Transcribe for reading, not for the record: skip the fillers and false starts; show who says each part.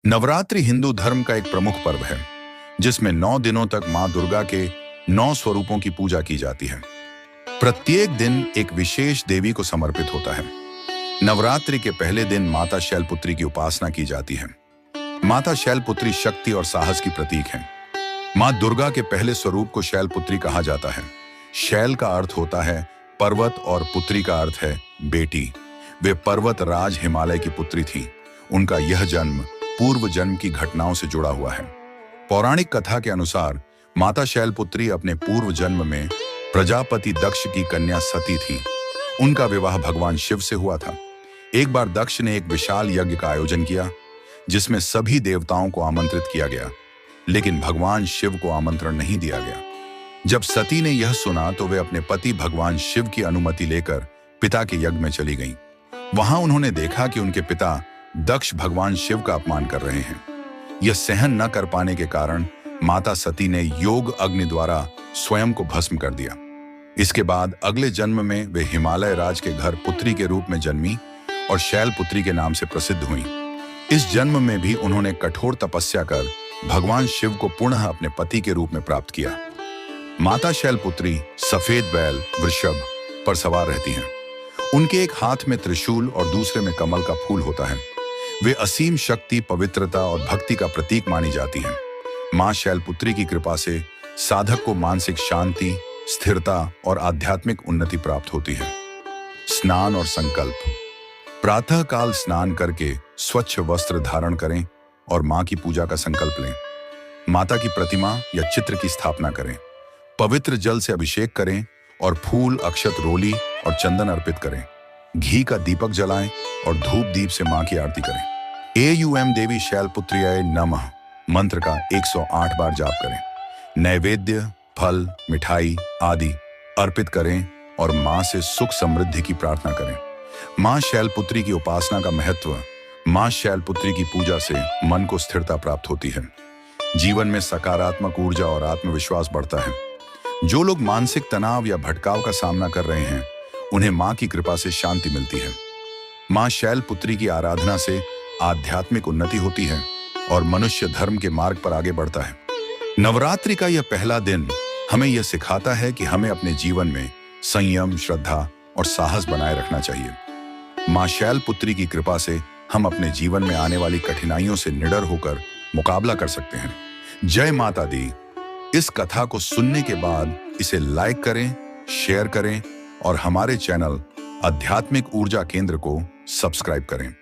Speaker 1: नवरात्रि हिंदू धर्म का एक प्रमुख पर्व है जिसमें 9 दिनों तक मां दुर्गा के 9 स्वरूपों की पूजा की जाती है। प्रत्येक दिन एक विशेष देवी को समर्पित होता है। नवरात्रि के पहले दिन माता शैलपुत्री की उपासना की जाती है। माता शैलपुत्री शक्ति और साहस की प्रतीक है। मां दुर्गा के पहले स्वरूप को शैलपुत्री कहा जाता है। शैल का अर्थ होता है पर्वत और पुत्री का अर्थ है बेटी। वे पर्वत राज हिमालय की पुत्री थी। उनका यह जन्म पूर्व जन्म की घटनाओं से जुड़ा हुआ है। पौराणिक कथा के अनुसार माता शैलपुत्री अपने पूर्व जन्म में प्रजापति दक्ष की कन्या सती थी। उनका विवाह भगवान शिव से हुआ था। एक बार दक्ष ने एक विशाल यज्ञ का आयोजन किया जिसमें सभी देवताओं को आमंत्रित किया गया, लेकिन भगवान शिव को आमंत्रण नहीं दिया गया। जब सती ने यह सुना तो वे अपने पति भगवान शिव की अनुमति लेकर पिता के यज्ञ में चली गईं। वहां उन्होंने देखा कि उनके पिता दक्ष भगवान शिव का अपमान कर रहे हैं। यह सहन न कर पाने के कारण माता सती ने योग अग्नि द्वारा स्वयं को भस्म कर दिया। इसके बाद अगले जन्म में वे हिमालय राज के घर पुत्री के रूप में जन्मी और शैलपुत्री के नाम से प्रसिद्ध हुई। इस जन्म में भी उन्होंने कठोर तपस्या कर भगवान शिव को पुनः अपने पति के रूप में प्राप्त किया। माता शैलपुत्री सफेद बैल वृषभ पर सवार रहती हैं। उनके एक हाथ में त्रिशूल और दूसरे में कमल का फूल होता है। वे असीम शक्ति, पवित्रता और भक्ति का प्रतीक मानी जाती हैं। मां शैलपुत्री की कृपा से साधक को मानसिक शांति, स्थिरता और आध्यात्मिक उन्नति प्राप्त होती है। स्नान और संकल्प। प्रातः काल स्नान करके स्वच्छ वस्त्र धारण करें और मां की पूजा का संकल्प लें। माता की प्रतिमा या चित्र की स्थापना करें। पवित्र जल से अभिषेक करें और फूल, अक्षत, रोली और चंदन अर्पित करें। घी का दीपक जलाएं और धूप दीप से मां की आरती करें। एयूएम देवी शैलपुत्र्याय नमः मंत्र का 108 बार जाप करें। नैवेद्य, फल, मिठाई आदि अर्पित करें और मां से सुख समृद्धि की प्रार्थना करें। मां शैलपुत्री की उपासना का महत्व। मां शैलपुत्री की पूजा से मन को स्थिरता प्राप्त होती है। जीवन में सकारात्मक ऊर्जा और आत्मविश्वास बढ़ता है। जो लोग मानसिक तनाव या भटकाव का सामना कर रहे हैं, उन्हें मां की कृपा से शांति मिलती है। मां शैलपुत्री की आराधना से आध्यात्मिक उन्नति होती है और मनुष्य धर्म के मार्ग पर आगे बढ़ता है। नवरात्रि का यह पहला दिन हमें यह सिखाता है कि हमें अपने जीवन में संयम, श्रद्धा और साहस बनाए रखना चाहिए। मां शैलपुत्री की कृपा से हम अपने जीवन में आने वाली कठिनाइयों से निडर होकर मुकाबला कर सकते हैं। जय माता दी। इस कथा को सुनने के बाद इसे लाइक करें, शेयर करें और हमारे चैनल आध्यात्मिक ऊर्जा केंद्र को सब्सक्राइब करें।